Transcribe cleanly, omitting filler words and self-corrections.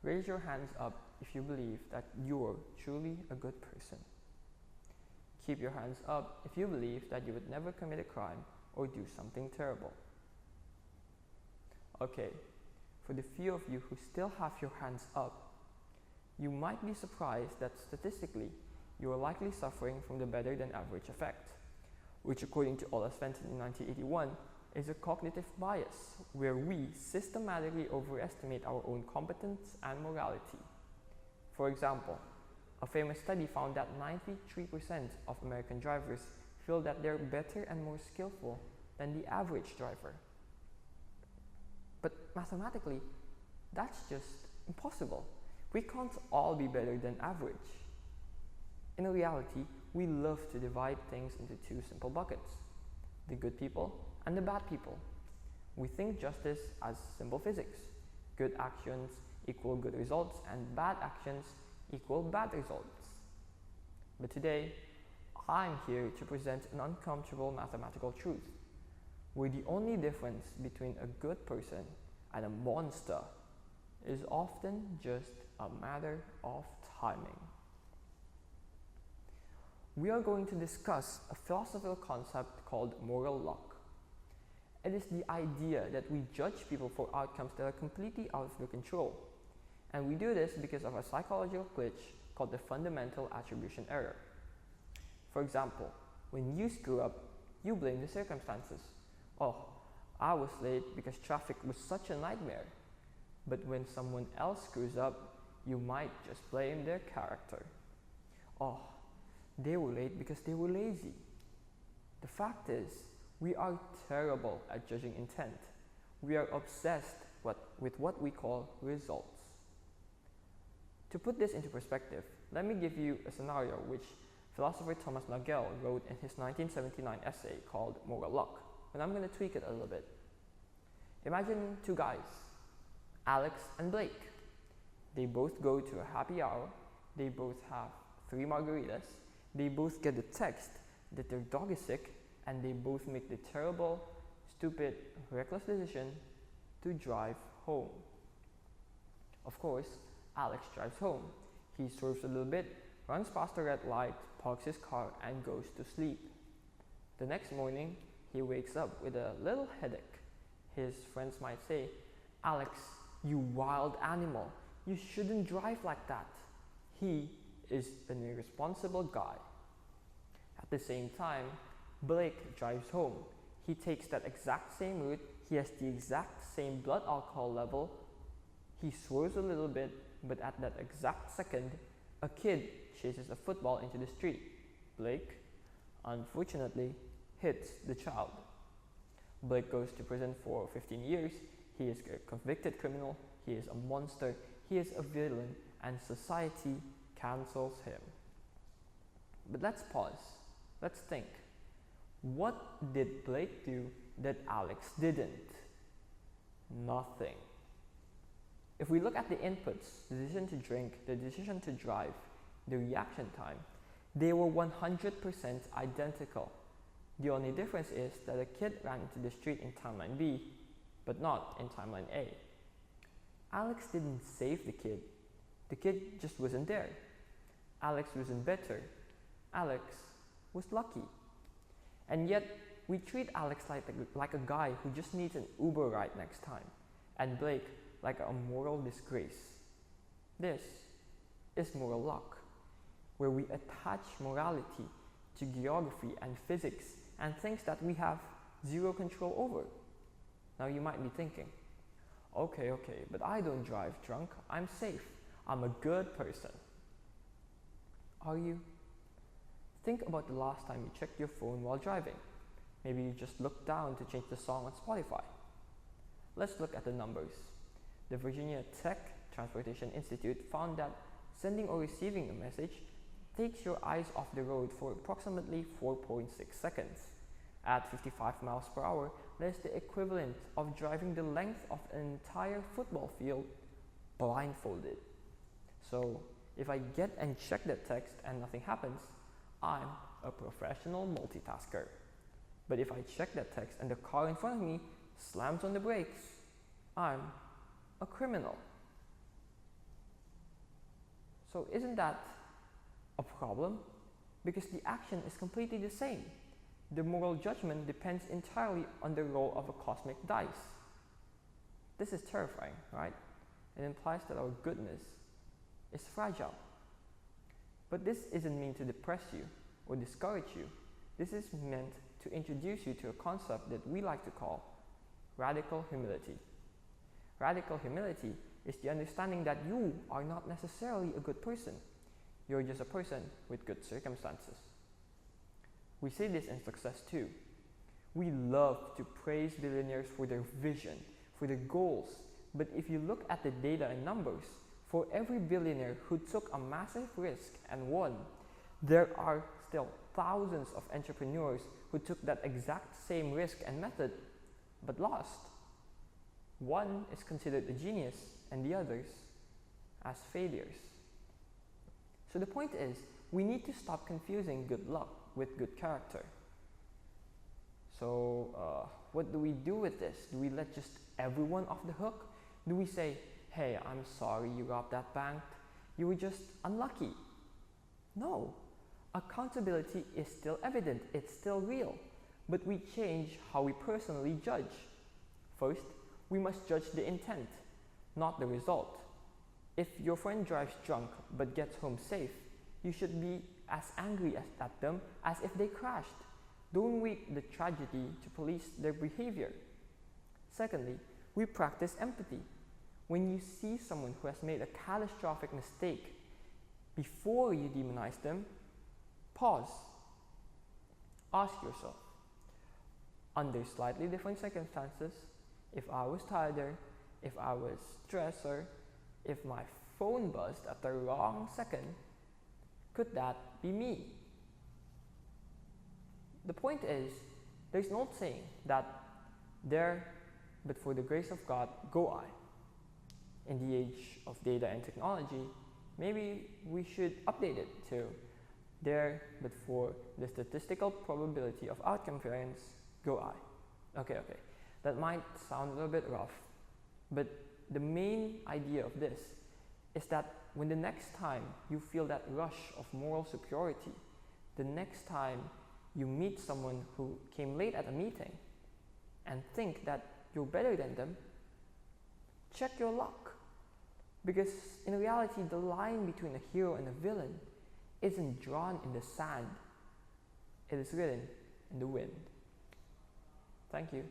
Raise your hands up if you believe that you're truly a good person. Keep your hands up if you believe that you would never commit a crime or do something terrible. Okay, for the few of you who still have your hands up, you might be surprised that statistically, you are likely suffering from the better than average effect, which according to Ola Svensson in 1981 is a cognitive bias where we systematically overestimate our own competence and morality. For example, a famous study found that 93% of American drivers feel that they're better and more skillful than the average driver. But mathematically, that's just impossible. We can't all be better than average. In reality, we love to divide things into two simple buckets: the good people and the bad people. We think justice as simple physics. Good actions equal good results and bad actions equal bad results. But today, I'm here to present an uncomfortable mathematical truth, where the only difference between a good person and a monster is often just a matter of timing. We are going to discuss a philosophical concept called moral luck. It is the idea that we judge people for outcomes that are completely out of their control. And we do this because of a psychological glitch called the fundamental attribution error. For example, when you screw up, you blame the circumstances. Oh, I was late because traffic was such a nightmare. But when someone else screws up, you might just blame their character. Oh, they were late because they were lazy. The fact is, we are terrible at judging intent. We are obsessed with what we call results. To put this into perspective, let me give you a scenario which philosopher Thomas Nagel wrote in his 1979 essay called Moral Luck, and I'm going to tweak it a little bit. Imagine two guys, Alex and Blake. They both go to a happy hour, they both have 3 margaritas, they both get the text that their dog is sick, and they both make the terrible, stupid, reckless decision to drive home. Of course, Alex drives home. He swerves a little bit, runs past a red light, parks his car, and goes to sleep. The next morning, he wakes up with a little headache. His friends might say, "Alex, you wild animal, you shouldn't drive like that." He is an irresponsible guy. At the same time, Blake drives home. He takes that exact same route, he has the exact same blood alcohol level, he swerves a little bit, but at that exact second, a kid chases a football into the street. Blake, unfortunately, hits the child. Blake goes to prison for 15 years, he is a convicted criminal, he is a monster, he is a villain, and society cancels him. But let's pause, let's think. What did Blake do that Alex didn't? Nothing. If we look at the inputs, the decision to drink, the decision to drive, the reaction time, they were 100% identical. The only difference is that a kid ran into the street in timeline B, but not in timeline A. Alex didn't save the kid just wasn't there. Alex wasn't better, Alex was lucky. And yet, we treat Alex like a guy who just needs an Uber ride next time, and Blake like a moral disgrace. This is moral luck, where we attach morality to geography and physics and things that we have zero control over. Now you might be thinking, okay, but I don't drive drunk, I'm safe, I'm a good person. Are you? Think about the last time you checked your phone while driving. Maybe you just looked down to change the song on Spotify. Let's look at the numbers. The Virginia Tech Transportation Institute found that sending or receiving a message takes your eyes off the road for approximately 4.6 seconds. At 55 miles per hour, that is the equivalent of driving the length of an entire football field blindfolded. So, if I get and check that text and nothing happens, I'm a professional multitasker. But if I check that text and the car in front of me slams on the brakes, I'm a criminal. So isn't that a problem? Because the action is completely the same. The moral judgment depends entirely on the roll of a cosmic dice. This is terrifying, right? It implies that our goodness is fragile. But this isn't meant to depress you or discourage you. This is meant to introduce you to a concept that we like to call radical humility. Radical humility is the understanding that you are not necessarily a good person. You're just a person with good circumstances. We see this in success too. We love to praise billionaires for their vision, for their goals. But if you look at the data and numbers, for every billionaire who took a massive risk and won, there are still thousands of entrepreneurs who took that exact same risk and method but lost. One is considered a genius and the others as failures. So the point is, we need to stop confusing good luck with good character. So what do we do with this? Do we let just everyone off the hook? Do we say, hey, I'm sorry you robbed that bank, you were just unlucky? No. Accountability is still evident, it's still real, but we change how we personally judge. First, we must judge the intent, not the result. If your friend drives drunk but gets home safe, you should be as angry at them as if they crashed. Don't wait the tragedy to police their behavior. Secondly, we practice empathy. When you see someone who has made a catastrophic mistake, before you demonize them, pause. Ask yourself, under slightly different circumstances, if I was tired, if I was stressed, if my phone buzzed at the wrong second, could that be me? The point is, there's an old saying that there, but for the grace of God, go I. In the age of data and technology, maybe we should update it to there, but for the statistical probability of outcome variance, go I. Okay, that might sound a little bit rough, but the main idea of this is that when the next time you feel that rush of moral superiority, the next time you meet someone who came late at a meeting and think that you're better than them, check your luck. Because in reality, the line between a hero and a villain isn't drawn in the sand, it is written in the wind. Thank you.